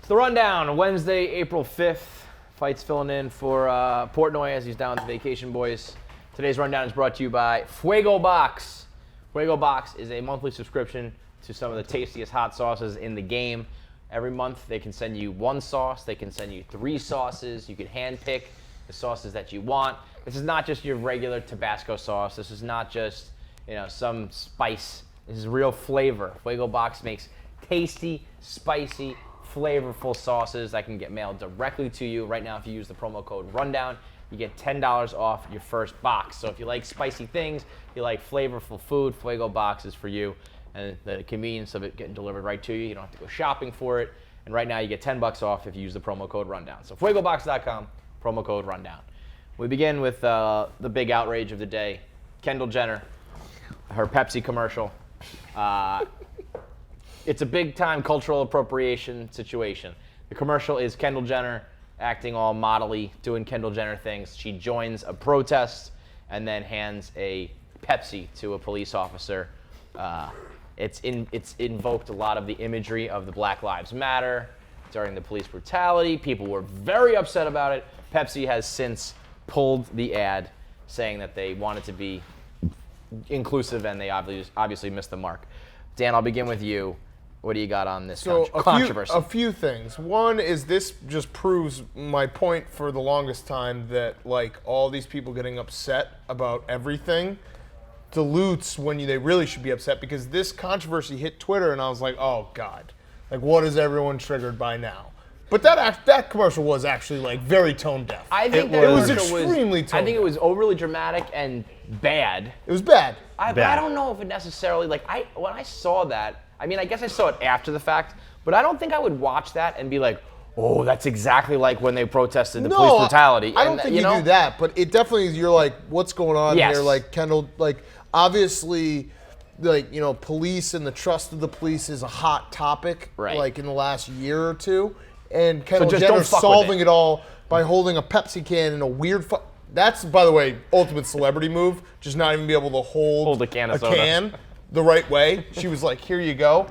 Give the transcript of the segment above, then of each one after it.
The rundown, Wednesday, April 5th. Feits filling in for Portnoy as he's down with the vacation boys. Today's rundown is brought to you by Fuego Box. Fuego Box is a monthly subscription to some of the tastiest hot sauces in the game. Every month they can send you one sauce, they can send you 3 sauces. You can handpick the sauces that you want. This is not just your regular Tabasco sauce. This is not just, some spice. This is real flavor. Fuego Box makes tasty, spicy, flavorful sauces that can get mailed directly to you. Right now, if you use the promo code RUNDOWN, you get $10 off your first box. So if you like spicy things, you like flavorful food, Fuego Box is for you. And the convenience of it getting delivered right to you. You don't have to go shopping for it. And right now, you get $10 off if you use the promo code RUNDOWN. So fuegobox.com, promo code RUNDOWN. We begin with the big outrage of the day. Kendall Jenner, her Pepsi commercial. It's a big-time cultural appropriation situation. The commercial is Kendall Jenner acting all modelly, doing Kendall Jenner things. She joins a protest and then hands a Pepsi to a police officer. It's invoked a lot of the imagery of the Black Lives Matter during the police brutality. People were very upset about it. Pepsi has since pulled the ad, saying that they wanted to be inclusive and they obviously missed the mark. Dan, I'll begin with you. What do you got on this controversy? A few things. One is this just proves my point for the longest time that all these people getting upset about everything dilutes when they really should be upset, because this controversy hit Twitter and I was like, oh God, what is everyone triggered by now? But that commercial was actually very tone deaf. I think it was extremely tone deaf. I think it was overly dramatic and bad. It was bad. But I don't know if it necessarily when I saw that. I mean, I guess I saw it after the fact, but I don't think I would watch that and be like, oh, that's exactly like when they protested the police brutality. I don't think you do that, but it definitely is. You're like, what's going on here? Kendall, obviously, police and the trust of the police is a hot topic, right. In the last year or two. And Kendall Jenner solving it all by holding a Pepsi can in a weird. That's, by the way, ultimate celebrity move. Just not even be able to hold a can of soda. Can the right way. She was like, here you go.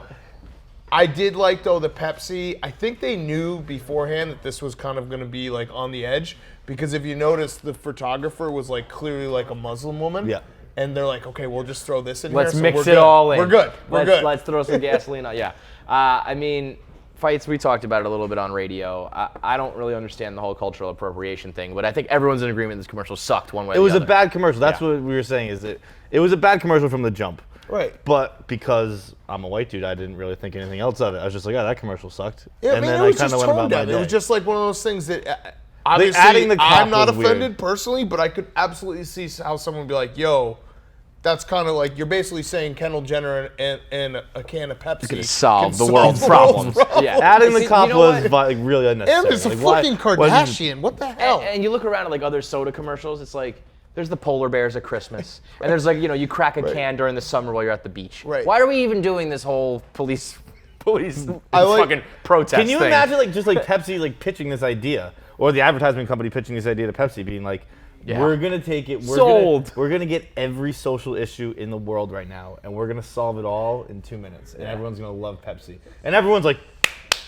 I did though, the Pepsi. I think they knew beforehand that this was kind of going to be on the edge, because if you notice, the photographer was clearly a Muslim woman. Yeah. And they're like, okay, we'll just throw this in Let's here. mix it all in. We're good. Let's throw some gasoline on. Yeah. I mean, Feits, we talked about it a little bit on radio. I don't really understand the whole cultural appropriation thing, but I think everyone's in agreement this commercial sucked one way or the other. It was a bad commercial. That's what we were saying, is it was a bad commercial from the jump. Right. But because I'm a white dude, I didn't really think anything else of it. I was just like, that commercial sucked. Yeah, and then I was kind of just went tone about my deaf. day. It was just one of those things that obviously adding the cop I'm not was offended weird. personally, but I could absolutely see how someone would be like, yo, that's kind of you're basically saying Kendall Jenner and a can of Pepsi can solve the world's problems. Yeah. Adding the cop was really unnecessary. And it's a fucking Kardashian. What the hell? And you look around at other soda commercials, it's there's the polar bears at Christmas, and there's you crack a can during the summer while you're at the beach. Right. Why are we even doing this whole police fucking protest Can you thing? imagine just Pepsi pitching this idea, or the advertisement company pitching this idea to Pepsi, being like, we're gonna take it. We're gonna get every social issue in the world right now, and we're gonna solve it all in 2 minutes, and everyone's gonna love Pepsi, and everyone's like,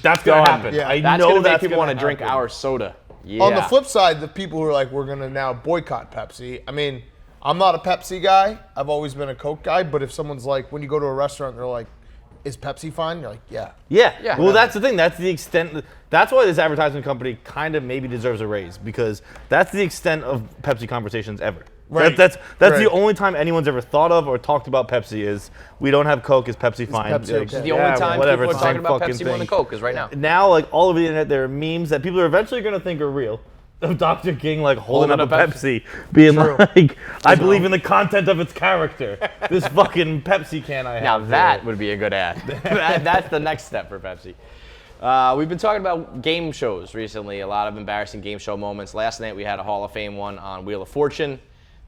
that's gonna happen. Yeah. I That's know gonna make that's people gonna want to drink happen. our soda. Yeah. On the flip side, the people who are we're going to now boycott Pepsi. I mean, I'm not a Pepsi guy. I've always been a Coke guy. But if someone's when you go to a restaurant, they're like, is Pepsi fine? You're like, yeah. Yeah. Well, that's the thing. That's the extent. That's why this advertisement company kind of maybe deserves a raise, because that's the extent of Pepsi conversations ever. Right. That's the only time anyone's ever thought of or talked about Pepsi is, we don't have Coke, is Pepsi fine? Pepsi okay? The only time whatever, people are it's the talking same about fucking Pepsi more than thing. Coke is right now. Now, all over the internet, there are memes that people are eventually going to think are real, of Dr. King holding up a Pepsi, being like, I believe in the content of its character. This fucking Pepsi can I have. Now that would be a good ad. That's the next step for Pepsi. We've been talking about game shows recently, a lot of embarrassing game show moments. Last night we had a Hall of Fame one on Wheel of Fortune.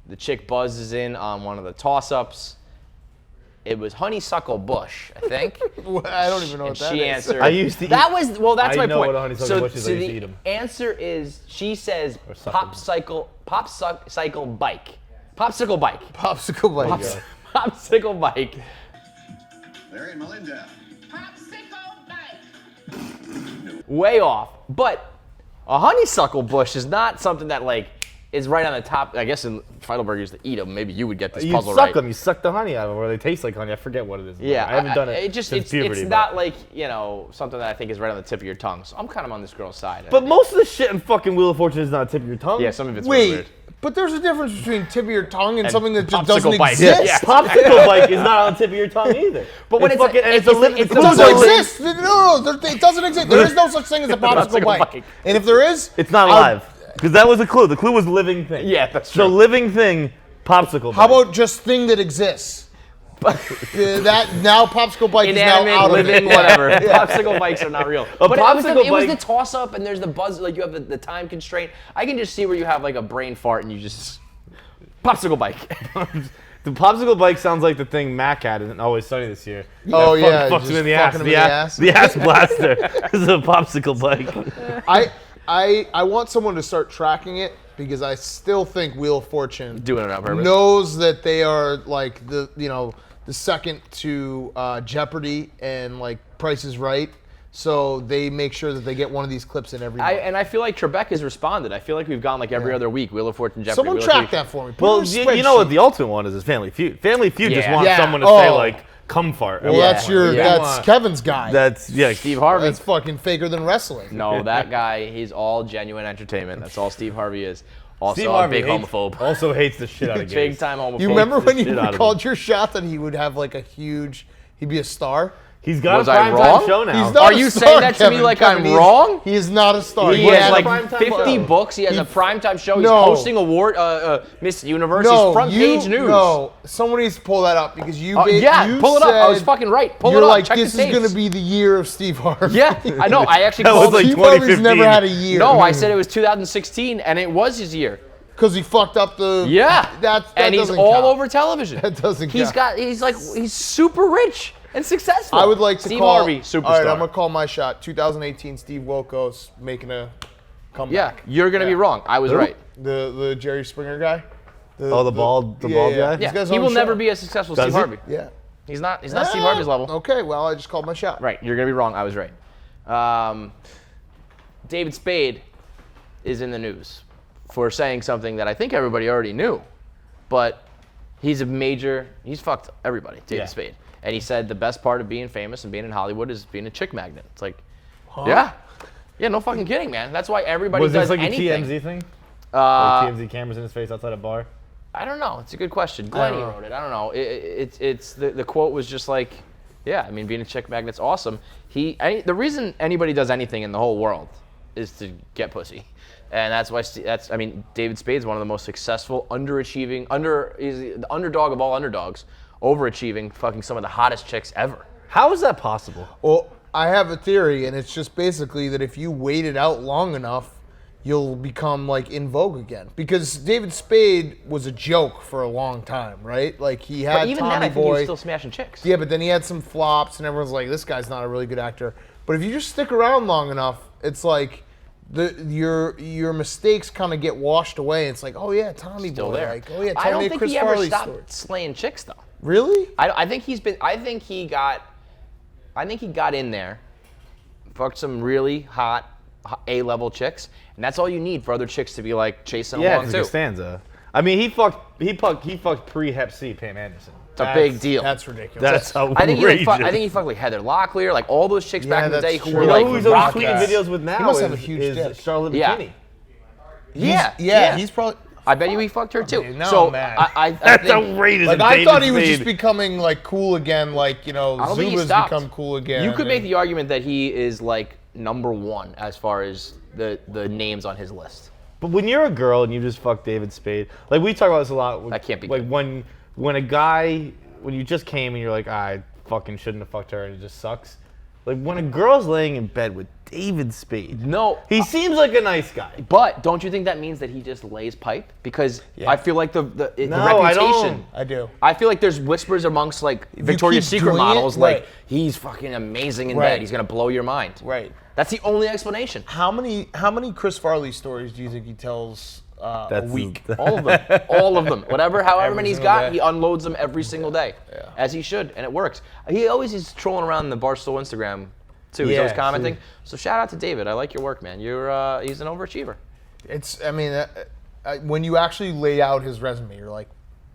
The chick buzzes in on one of the toss-ups. It was Honeysuckle Bush, I think. I don't even know what that she is. answered. I used to eat. That's my point. I know what a honeysuckle bush is. I used to eat the 'em. answer is, she says, suckle. popsicle bike. Popsicle bike. Popsicle bike. Popsicle bike. Larry and Melinda. Popsicle bike. way off. But a honeysuckle bush is not something that like is right on the top. I guess in Heidelberg used to eat them. Maybe you would get this puzzle right. You suck them. You suck the honey out of them, or they taste like honey. I forget what it is. Yeah, I haven't done it since puberty. It's not like, something that I think is right on the tip of your tongue. So I'm kind of on this girl's side. But most of the shit in fucking Wheel of Fortune is not on the tip of your tongue. Yeah, some of it's really weird. But there's a difference between tip of your tongue and something that just doesn't exist. Yeah. Popsicle bike is not on the tip of your tongue either. But when it doesn't exist. No, it doesn't exist. There is no such thing as a popsicle bike. And if there is, it's not alive. Because that was the clue. The clue was living thing. Yeah, that's true. So living thing, popsicle bike. How about just thing that exists? That now popsicle bike inanimate, is now out living, of it. whatever. Popsicle bikes are not real. But it was the toss up and there's the buzz, like you have the time constraint. I can just see where you have like a brain fart and you just popsicle bike. The popsicle bike sounds like the thing Mac had in Always Sunny this year. Oh yeah, fucks him in the ass. The ass blaster is a popsicle bike. I want someone to start tracking it because I still think Wheel of Fortune doing it on purpose. Knows that they are like the second to Jeopardy and like Price is Right. So they make sure that they get one of these clips in every month. And I feel like Trebek has responded. I feel like we've gone like every other week. Wheel of Fortune, Jeopardy. Someone track that for me. Well, you know what the ultimate one is Family Feud. Family Feud just wants someone to say like, come fart. Well, that's Kevin's guy. That's Steve Harvey. That's fucking faker than wrestling. No, that guy, he's all genuine entertainment. That's all Steve Harvey is. Also Steve a Harvey big homophobe. Also hates the shit out of gays. Big time homophobe. You remember when you called your shot that he would have like he'd be a star? He's got Was a I primetime wrong? show now. He's not Are a you star, saying that to Kevin. me like Kevin, I'm wrong? He is not a star. He has like primetime 50 show. books. He has a primetime show. He's hosting award Miss Universe. He's front page news. No, someone needs to pull that up because you pull it up. I was fucking right. Pull it you're up. like, Check this the is going to tapes. be the year of Steve Harvey. Yeah, I know. I actually That was called like it. Steve Harvey's 2015. never had a year. No, I said it was 2016, and it was his year. Because he fucked up the... Yeah. That and he's doesn't all count. over television. That doesn't count. He's super rich and successful. I would like to Steve call... Harvey, superstar. All right, I'm going to call my shot. 2018 Steve Wilkos making a comeback. Yeah, you're going to be wrong. I was right. The Jerry Springer guy? The bald guy? Yeah, he will never be as successful as Steve Harvey. Yeah. He's not Steve Harvey's level. Okay, well, I just called my shot. Right, you're going to be wrong. I was right. David Spade is in the news for saying something that I think everybody already knew, but he's fucked everybody, David Spade. And he said the best part of being famous and being in Hollywood is being a chick magnet. It's like, yeah, no fucking kidding, man. That's why everybody does anything. Was this like a TMZ thing? Like TMZ cameras in his face outside a bar? I don't know. It's a good question. Glennie wrote it. I don't know. It's the quote was just like, yeah, I mean, being a chick magnet's awesome. The reason anybody does anything in the whole world is to get pussy. And that's why David Spade's one of the most successful, he's the underdog of all underdogs, overachieving, fucking some of the hottest chicks ever. How is that possible? Well, I have a theory, and it's just basically that if you wait it out long enough, you'll become like in vogue again. Because David Spade was a joke for a long time, right? Like he had but even Tommy then, I think Boy. he was still smashing chicks. Yeah, but then he had some flops, and everyone's like, "This guy's not a really good actor." But if you just stick around long enough, it's like your mistakes kind of get washed away. It's like, oh yeah, Tommy Still Boy. there. Like, oh yeah, I don't Tommy think Chris he ever Farley stopped story. slaying chicks though. Really? I think he got in there, fucked some really hot A-level chicks, and that's all you need for other chicks to be like chasing along too. Yeah, Costanza. I mean, he fucked pre-Hep C Pam Anderson. It's a big deal. That's ridiculous. That's I think outrageous. he fucked like Heather Locklear, like all those chicks back in the day who were You like know who he's always rocking. tweeting videos with now? He must have a huge is dick. Charlotte Yeah. McKinney. Yeah, He's probably. I bet you he fucked her too. Okay, now so I'm mad. I That's think, outrageous. Like and I thought David he was Spade. just becoming like cool again, like don't think he Zuba's stopped. become cool again. You could make the argument that he is like number one as far as the names on his list. But when you're a girl and you just fuck David Spade, like we talk about this a lot. That can't be like good. when you just came and you're like, I fucking shouldn't have fucked her and it just sucks. Like when a girl's laying in bed with David Spade. No. He seems like a nice guy. But don't you think that means that he just lays pipe? Because I feel like the reputation. I don't. I do. I feel like there's whispers amongst like Victoria's keep Secret doing it, models, right. like he's fucking amazing in Right. bed. He's gonna blow your mind. Right. That's the only explanation. How many Chris Farley stories do you think he tells a week? All of them. All of them. However many he's single got, day. he unloads them every single day. As he should, and it works. He's trolling around the Barstool Instagram too. He's always commenting. So shout out to David. I like your work, man. He's an overachiever. When you actually lay out his resume, you're like,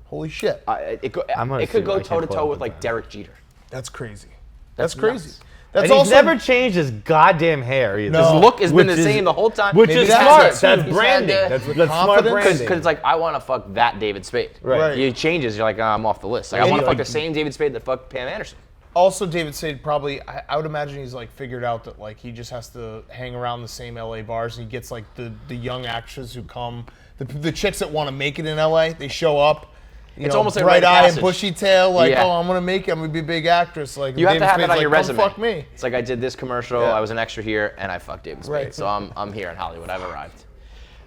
holy shit. It could go toe-to-toe with, like, Derek Jeter. That's crazy. That's crazy. Nuts. And he's never changed his goddamn hair either. His look has been the same the whole time. Which is smart. That's branding. That's smart branding. Because it's like, I want to fuck that David Spade. Right. He changes, you're like, I'm off the list. Like, I want to fuck the same David Spade that fucked Pam Anderson. Also, David Spade probably, I would imagine he's like figured out that like he just has to hang around the same LA bars, and he gets like the young actors who come, the chicks that want to make it in LA, they show up. It's almost like bright eye and passage. bushy tail, like, oh, I'm gonna be a big actress. Like you have to have it on your resume. Fuck me. It's like I did this commercial, I was an extra here, and I fucked David Spade. Right. So I'm here in Hollywood. I've arrived.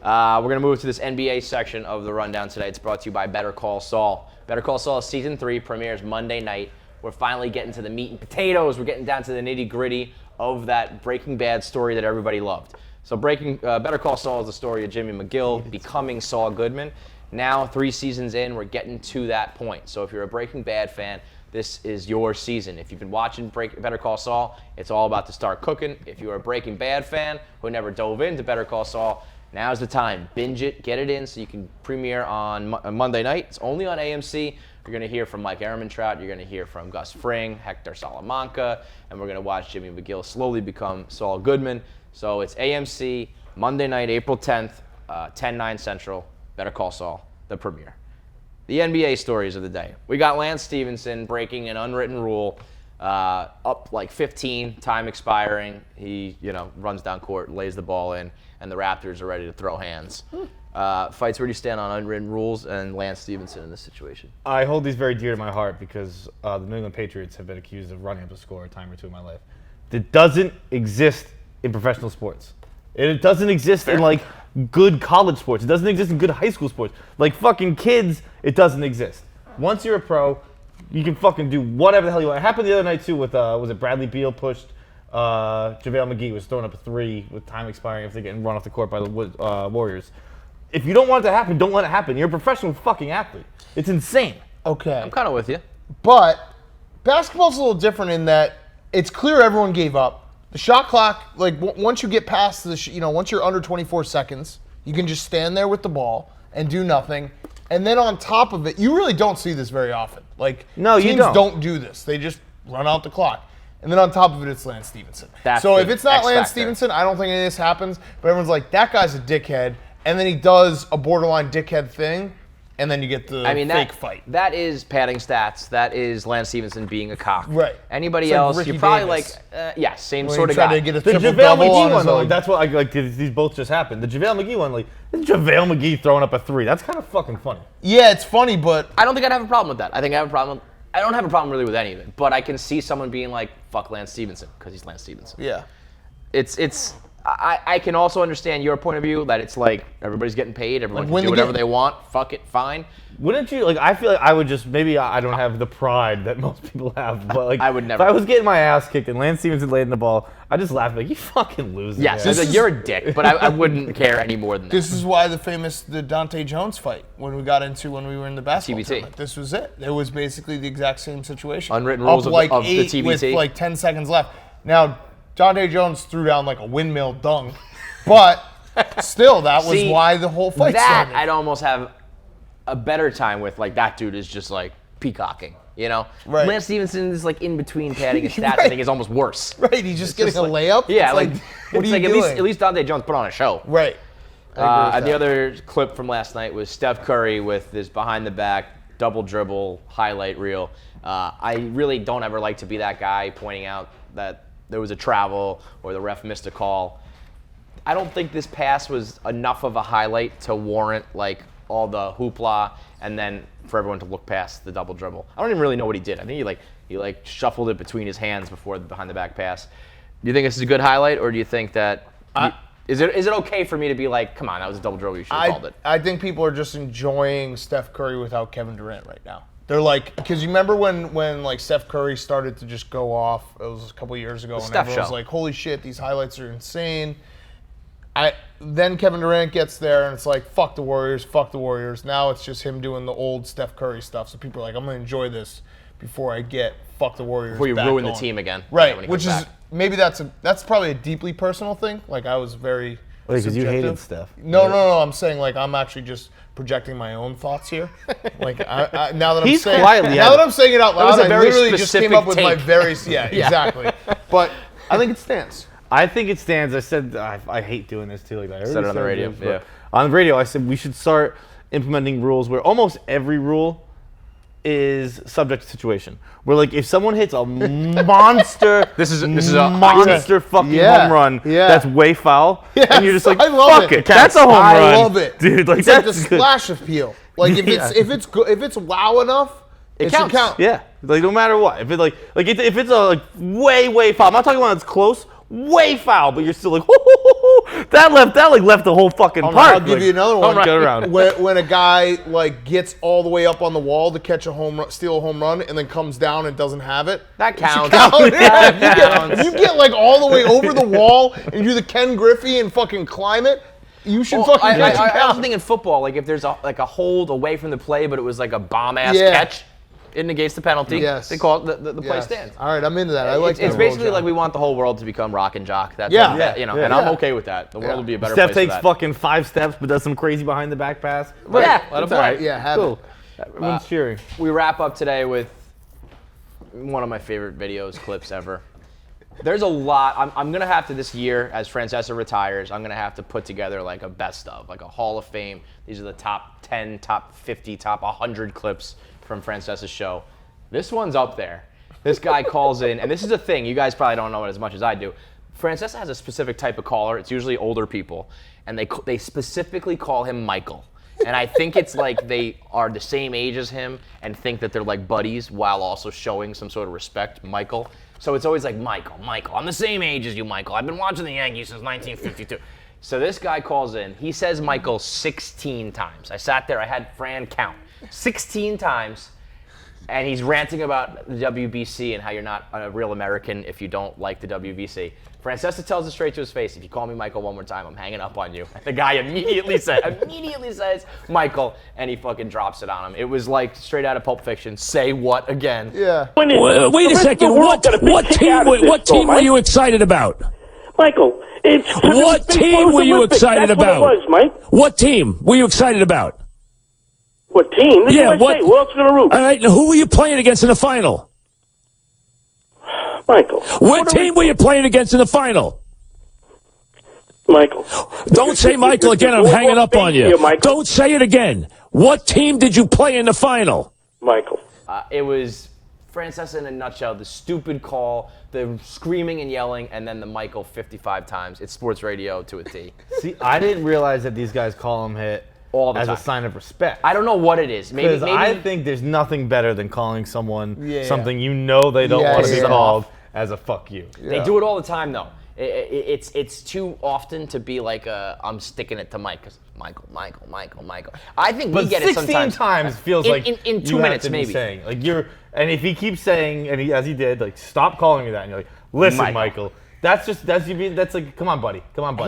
We're gonna move to this NBA section of the rundown today. It's brought to you by Better Call Saul. Better Call Saul season 3 premieres Monday night. We're finally getting to the meat and potatoes. We're getting down to the nitty gritty of that Breaking Bad story that everybody loved. So Better Call Saul is the story of Jimmy McGill becoming Saul Goodman. Now, 3 seasons in, we're getting to that point. So if you're a Breaking Bad fan, this is your season. If you've been watching Better Call Saul, it's all about to start cooking. If you're a Breaking Bad fan who never dove into Better Call Saul, now's the time. Binge it, get it in so you can premiere on Monday night. It's only on AMC. You're going to hear from Mike Ehrmantraut. You're going to hear from Gus Fring, Hector Salamanca, and we're going to watch Jimmy McGill slowly become Saul Goodman. So it's AMC, Monday night, April 10th, 10/9 Central. Better Call Saul, the premiere. The NBA stories of the day. We got Lance Stephenson breaking an unwritten rule, up like 15, time expiring. He, runs down court, lays the ball in, and the Raptors are ready to throw hands. Fights, where do you stand on unwritten rules and Lance Stephenson in this situation? I hold these very dear to my heart because the New England Patriots have been accused of running up a score a time or two in my life. It doesn't exist in professional sports. It doesn't exist in, like, good college sports. It doesn't exist in good high school sports. Like, fucking kids, it doesn't exist. Once you're a pro, you can fucking do whatever the hell you want. It happened the other night, too, with, was it Bradley Beal pushed JaVale McGee was throwing up a 3 with time expiring if they're getting run off the court by the Warriors. If you don't want it to happen, don't let it happen. You're a professional fucking athlete. It's insane. Okay. I'm kind of with you. But basketball's a little different in that it's clear everyone gave up. The shot clock, like once you get past once you're under 24 seconds, you can just stand there with the ball and do nothing. And then on top of it, you really don't see this very often. Like, no, teams you don't do this. They just run out the clock. And then on top of it, it's Lance Stephenson. So if it's not Lance Stephenson, I don't think any of this happens. But everyone's like, that guy's a dickhead. And then he does a borderline dickhead thing, and then you get the fake fight. That is padding stats. That is Lance Stephenson being a cock. Right. Anybody It's like else, Ricky you're probably Davis. like, same When sort he of tried guy. to get a The triple JaVale double on McGee his one, though, own. that's what these both just happened. The JaVale McGee one, JaVale McGee throwing up a 3. That's kind of fucking funny. Yeah, it's funny, but I don't think I'd have a problem with that. I don't have a problem really with any of it. But I can see someone being like, fuck Lance Stephenson, because he's Lance Stephenson. yeah. I can also understand your point of view that it's like everybody's getting paid, everyone can do whatever they want, fuck it, fine. Wouldn't you, I feel like I would just, maybe I don't have the pride that most people have, but I would never. If I was getting my ass kicked and Lance Stephenson laid in the ball, I'd just laugh like, you fucking loser. Yes, man. you're a dick, but I wouldn't care any more than that. This is why the Dante Jones fight when we were in the basketball TBT. tournament. This was it. It was basically the exact same situation. Unwritten rules Up of like the 8 TBT. with like 10 seconds left. Now, Dante Jones threw down like a windmill dunk, but still, that was why the whole fight started. I'd almost have a better time with, like, that dude is just like peacocking, Right. Lance Stephenson is like in between padding and stats. Right. I think is almost worse. Right, he's just getting just a layup. Yeah, It's like what it's are you like doing? at least Dante Jones put on a show. Right. And the other clip from last night was Steph Curry with this behind the back double dribble highlight reel. I really don't ever like to be that guy pointing out that there was a travel or the ref missed a call. I don't think this pass was enough of a highlight to warrant like all the hoopla and then for everyone to look past the double dribble. I don't even really know what he did. I think he shuffled it between his hands before the behind the back pass. Do you think this is a good highlight, or do you think that is it okay for me to be like, come on, that was a double dribble, you should have called it? I think people are just enjoying Steph Curry without Kevin Durant right now. They're like, because you remember when like Steph Curry started to just go off, it was a couple of years ago, and everyone was like, holy shit, these highlights are insane. Then Kevin Durant gets there, and it's like, fuck the Warriors, fuck the Warriors. Now it's just him doing the old Steph Curry stuff. So people are like, I'm going to enjoy this before I get fuck the Warriors Before you back ruin on. the team again. Right, when he which comes is back. maybe that's probably a deeply personal thing. Like I was very because you hated Steph. No. I'm saying like I'm actually just projecting my own thoughts here. Like now that I'm saying it out loud, I literally just came up with my very exactly. But I think it stands. I think it stands. I said I hate doing this too. Like I said it on the radio. Yeah. On the radio, I said we should start implementing rules where almost every rule is subject to situation. Where like if someone hits a monster, this is a monster fucking home run that's way foul, and you're just like, fuck it, that's a home run. I love it, dude. Like it's like the splash appeal. Like if it's wow enough, it counts. Should count. Yeah, like no matter what. If it if it's a way foul, I'm not talking about it's close. Way foul, but you're still like, that left the whole fucking park. I'll give you another one. Get around. When a guy like gets all the way up on the wall to catch a home run, steal a home run, and then comes down and doesn't have it. That counts. You get like all the way over the wall and do the Ken Griffey and fucking climb it. You should fucking catch it. I was thinking football, like if there's a hold away from the play, but it was like a bomb ass catch. It negates the penalty. Yes. They call it the play stands. All right, I'm into that. I like that. It's basically like we want the whole world to become rock and jock. That's and I'm okay with that. The world will be a better Steph place. Steph takes fucking 5 steps, but does some crazy behind the back pass. But let him play. Yeah, have it. Everyone's cheering. We wrap up today with one of my favorite clips ever. There's a lot. I'm gonna have to this year, as Francesa retires, I'm gonna have to put together like a best of, like a Hall of Fame. These are the top 10, top 50, top 100 clips from Francesa's show. This one's up there. This guy calls in, and this is a thing. You guys probably don't know it as much as I do. Francesa has a specific type of caller. It's usually older people, and they specifically call him Michael. And I think it's like they are the same age as him and think that they're like buddies while also showing some sort of respect, Michael. So it's always like, Michael, I'm the same age as you, Michael. I've been watching the Yankees since 1952. So this guy calls in. He says Michael 16 times. I sat there. I had Fran count. 16 times. And he's ranting about the WBC and how you're not a real American if you don't like the WBC. Francesa tells it straight to his face, if you call me Michael one more time, I'm hanging up on you. The guy immediately says Michael, and he fucking drops it on him. It was like straight out of Pulp Fiction. Say what again? Yeah. Wait a second. What team were you excited about? Michael, what team were you excited about? What it was, Mike. What team were you excited about? What team? What? Who else is going to root? All right, who were you playing against in the final? Michael. What team were you playing against in the final? Michael. Don't say Michael again. I'm hanging up on you. Don't say it again. What team did you play in the final? Michael. It was Francesa in a nutshell. The stupid call, the screaming and yelling, and then the Michael 55 times. It's sports radio to a T. See, I didn't realize that these guys call him hit all the as time. a sign of respect. I don't know what it is. Maybe I think there's nothing better than calling someone something you know they don't want to be called as a fuck you. Yeah. They do it all the time, though. It's too often to be like I'm sticking it to Mike. Michael. I think we get it sometimes. 16 times feels like in 2 minutes maybe. Saying, like and if he keeps saying, and as he did, like stop calling me that, and you're like, listen, Michael. That's like, come on, buddy.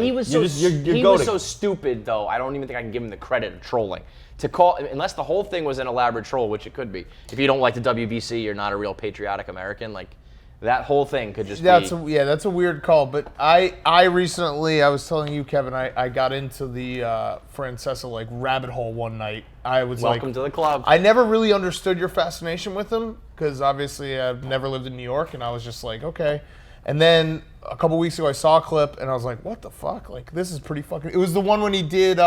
He was so stupid, though. I don't even think I can give him the credit of trolling. To call, unless the whole thing was an elaborate troll, which it could be. If you don't like the WBC, you're not a real patriotic American. Like that whole thing could just be. That's a weird call. But I recently, I was telling you, Kevin, I got into the Francesa like rabbit hole one night. I was welcome to the club. I never really understood your fascination with him because obviously I've never lived in New York, and I was just like, okay. And then a couple weeks ago, I saw a clip, and I was like, what the fuck? Like, this is pretty fucking... It was the one when he did...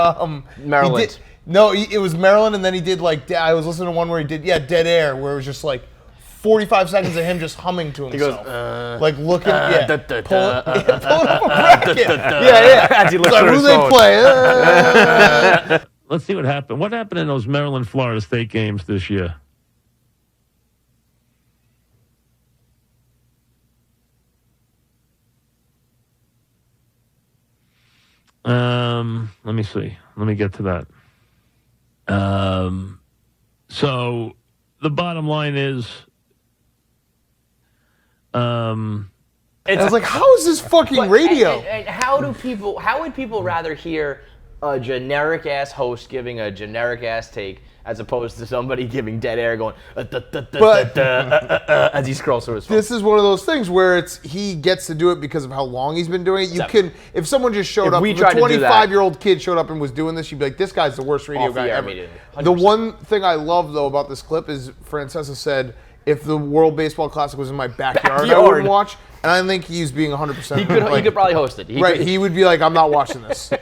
Maryland. It was Maryland, and then he did, like... I was listening to one where he did, Dead Air, where it was just, like, 45 seconds of him just humming to himself. He goes, like, looking... pulling up a bracket. As he looks at his phone. Who they play? Let's see what happened. What happened in those Maryland, Florida State games this year? Let me see. Let me get to that. So the bottom line is, I was like, how is this fucking radio? And how would people rather hear a generic ass host giving a generic ass take, as opposed to somebody giving dead air going as he scrolls through his phone. This is one of those things where he gets to do it because of how long he's been doing it. If someone just showed up, if a 25-year-old kid showed up and was doing this, you'd be like, this guy's the worst radio guy ever. The one thing I love, though, about this clip is Francesa said, if the World Baseball Classic was in my backyard. I wouldn't watch. And I think he's being 100%. He could probably host it. He would be like, I'm not watching this.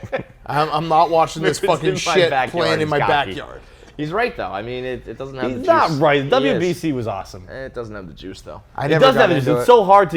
I'm not watching this fucking shit playing in my backyard. He's right, though. I mean, it doesn't have the juice. He's not right. WBC was awesome. It doesn't have the juice, though. It's so hard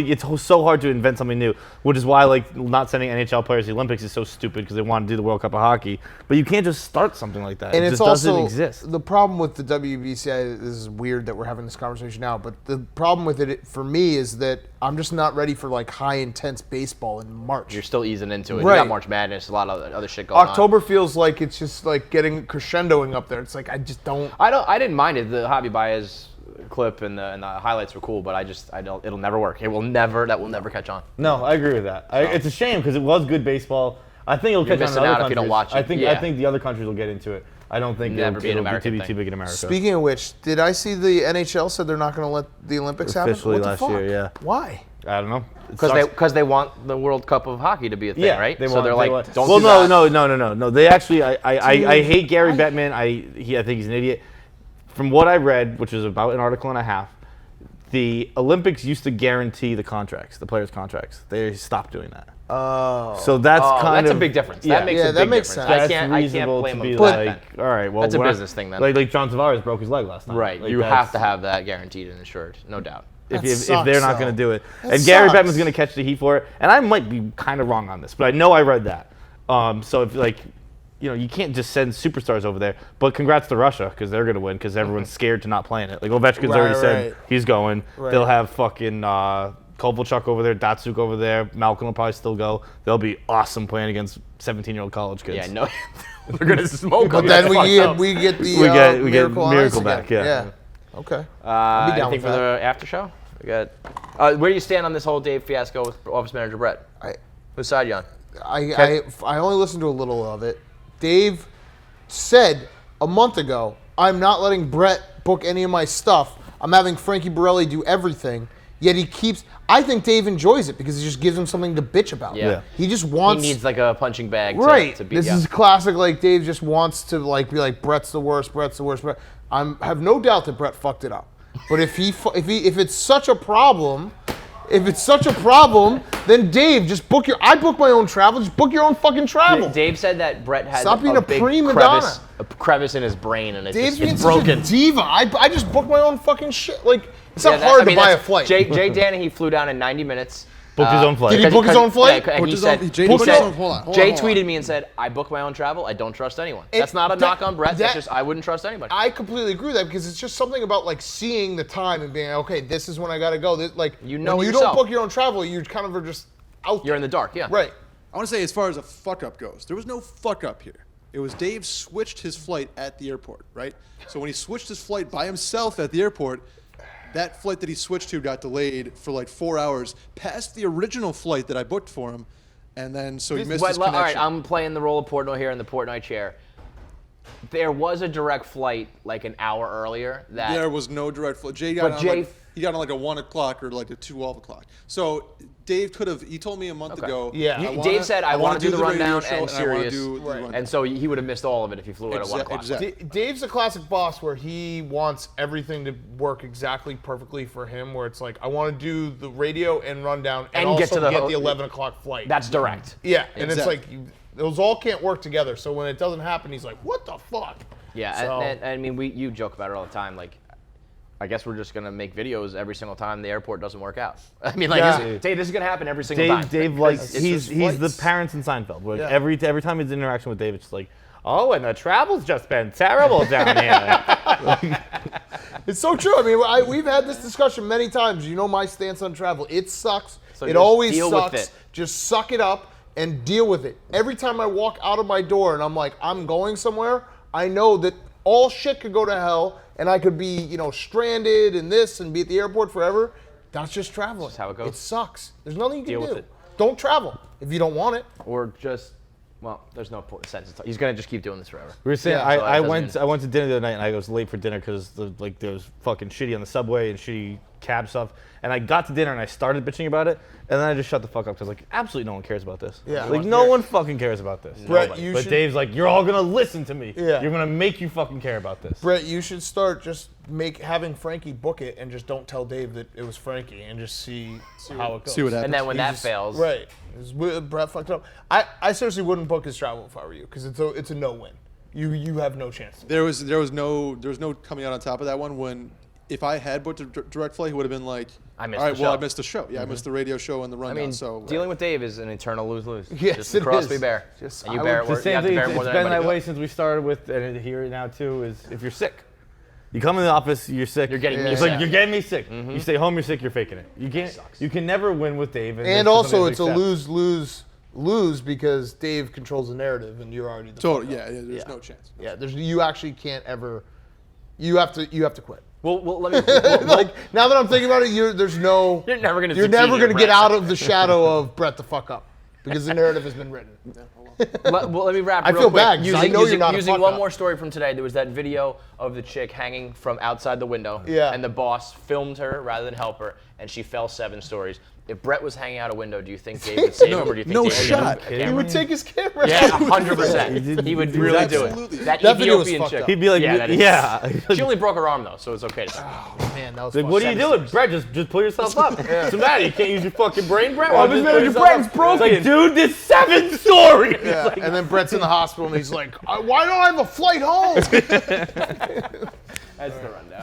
to invent something new, which is why not sending NHL players to the Olympics is so stupid, because they want to do the World Cup of Hockey. But you can't just start something like that. And it just doesn't exist. The problem with the WBC, this is weird that we're having this conversation now, but the problem with it for me is that I'm just not ready for like high intense baseball in March. You're still easing into it. Right. You got March Madness, a lot of other shit going on. October feels like it's just like getting crescendoing up there. It's like I just don't. I didn't mind it. The Javi Baez clip and the highlights were cool, but it'll never work. That will never catch on. No, I agree with that. It's a shame because it was good baseball. I think it'll catch on in other countries. If you don't watch it. I think the other countries will get into it. I don't think it'll be too big in America. Speaking of which, did I see the NHL said they're not going to let the Olympics happen? Officially last year, yeah. Why? I don't know. Because they want the World Cup of Hockey to be a thing, right? Don't do that. No. They actually, I hate Gary Bettman. I think he's an idiot. From what I read, which was about an article and a half, the Olympics used to guarantee the players' contracts. They stopped doing that. Oh. So that's a big difference. Yeah. That makes a big makes difference. sense. I can't blame him. All right, well, that's a business thing then. Like John Tavares broke his leg last time. Right. You have to have that guaranteed and insured, no doubt. If they're not going to do it. And Gary Bettman's going to catch the heat for it. And I might be kind of wrong on this, but I know I read that. So if you can't just send superstars over there. But congrats to Russia, because they're going to win, because everyone's scared to not playing it. Like Ovechkin's already said he's going. Right. They'll have fucking Kovalchuk over there, Datsuk over there. Malkin will probably still go. They'll be awesome playing against 17-year-old college kids. Yeah, no, they're going to smoke them. But then we get the Miracle back. Yeah. Okay. Anything for the after show? We got. Where do you stand on this whole Dave fiasco with office manager Brett? Whose side you on? I only listened to a little of it. Dave said a month ago, I'm not letting Brett book any of my stuff. I'm having Frankie Borelli do everything. Yet he keeps. I think Dave enjoys it because it just gives him something to bitch about. Yeah. He just wants. He needs like a punching bag. To beat. This is classic. Like Dave just wants to be like Brett's the worst. Brett's the worst. I have no doubt that Brett fucked it up. But if it's such a problem. If it's such a problem, then Dave, just book your. I book my own travel. Just book your own fucking travel. Dave said that Brett had Stop being a big prima donna. A crevice in his brain, and Dave's it's broken. Such a diva. I just book my own fucking shit. Like it's not hard to buy a flight. Jay Danahy flew down in 90 minutes. Booked his own flight. Did he book his own flight? And he said, Jay tweeted me and said, I book my own travel. I don't trust anyone. That's not a knock on Brett. That's just I wouldn't trust anybody. I completely agree with that because it's just something about like seeing the time and being okay. This is when I got to go. When you don't book your own travel, you kind of are just out. You're in the dark. Yeah. Right. I want to say as far as a fuck up goes, there was no fuck up here. It was Dave switched his flight at the airport, right? So when he switched his flight by himself at the airport. That flight that he switched to got delayed for like 4 hours past the original flight that I booked for him, and then so he missed his connection. All right, I'm playing the role of Portnoy here in the Portnoy chair. There was a direct flight like an hour earlier. There was no direct flight. He got on like a 1 o'clock or like a 12 o'clock. So Dave could have. He told me a month ago. Yeah. Dave said I want to do the rundown and serious, and and so he would have missed all of it if he flew at 1 o'clock. Exactly. Dave's a classic boss where he wants everything to work exactly perfectly for him. Where it's like I want to do the radio and rundown and also get the 11 o'clock flight. That's direct. Yeah, and it's like those all can't work together. So when it doesn't happen, he's like, "What the fuck?" Yeah, so, and I mean, you joke about it all the time, like. I guess we're just gonna make videos every single time the airport doesn't work out. I mean, Dave, this is gonna happen every single time. Dave, like he's the parents in Seinfeld. Like every time his interaction with Dave, it's just like, oh, and the travel's just been terrible down here. It's so true. I mean, we've had this discussion many times. You know my stance on travel. It sucks. So it always sucks. With it. Just suck it up and deal with it. Every time I walk out of my door and I'm like, I'm going somewhere, I know that all shit could go to hell. And I could be, stranded and this and be at the airport forever. That's just traveling. That's how it goes. It sucks. There's nothing you can Deal do. with it. Don't travel if you don't want it. Or just Well, there's no sense. He's gonna just keep doing this forever. We were saying Yeah, I went to dinner the other night and I was late for dinner because there was fucking shitty on the subway and shitty cab stuff. And I got to dinner and I started bitching about it, and then I just shut the fuck up because absolutely no one cares about this. Yeah. Like no one fucking cares about this. Brett, But Dave's like, you're all gonna listen to me. Yeah. You're gonna make you fucking care about this. Brett, you should start just having Frankie book it and just don't tell Dave that it was Frankie and just see how it goes. See what happens. And then when that fails, Right. Brett fucked up. I seriously wouldn't book his travel if I were you because it's a no-win. You have no chance. There was no coming out on top of that one when if I had booked a direct flight, he would have been like, I missed all right, the well, show. I missed the show. Yeah, I missed the radio show and the I rundown. mean, so dealing with Dave is an eternal lose-lose. Yes, just it Crosby is. bear. Just- And you I bear would- it. The same You have to thing. bear it It's more than been anybody that way else. since we started with, and here now too is if you're sick. You come in the office, you're sick. You're getting me It's sick. like you're getting me sick. You stay home, you're sick. You're faking it. You can't. You can never win with Dave. And that's also, something it's a to accept. lose because Dave controls the narrative and you're already the totally, fuck up. there's no chance. Yeah, you actually can't ever. You have to quit. Well, let me. Like now that I'm thinking about it, there's no. You're never gonna. You're succeed never here, gonna get Brett. out of the shadow of Brett the fuck up because the narrative has been written. Well, let me wrap. I real feel quick. bad 'cause I know you're not a using fuck one up. more story from today. There was that video of the chick hanging from outside the window. Yeah. And the boss filmed her rather than help her, and she fell 7 stories. If Brett was hanging out a window, do you think Dave would save him, or do you think no Dave would shot. use the He camera? would take his camera. Yeah, 100%. He would really do Absolutely. it. That That video was Ethiopian fucked chick. up. He'd be like, Yeah, yeah. that is- She only broke her arm though, so it's okay to say. Man, that was. Like, fun. what are you 7 doing, Brett? Just pull yourself up. What's the matter? You can't use your fucking brain, Brett? Well, Why this just man, pull your yourself brain's up? broken. It's like, dude, this 7 stories. Yeah, Like, and then Brett's in the hospital and he's like, "Why don't I have a flight home?" That's the rundown.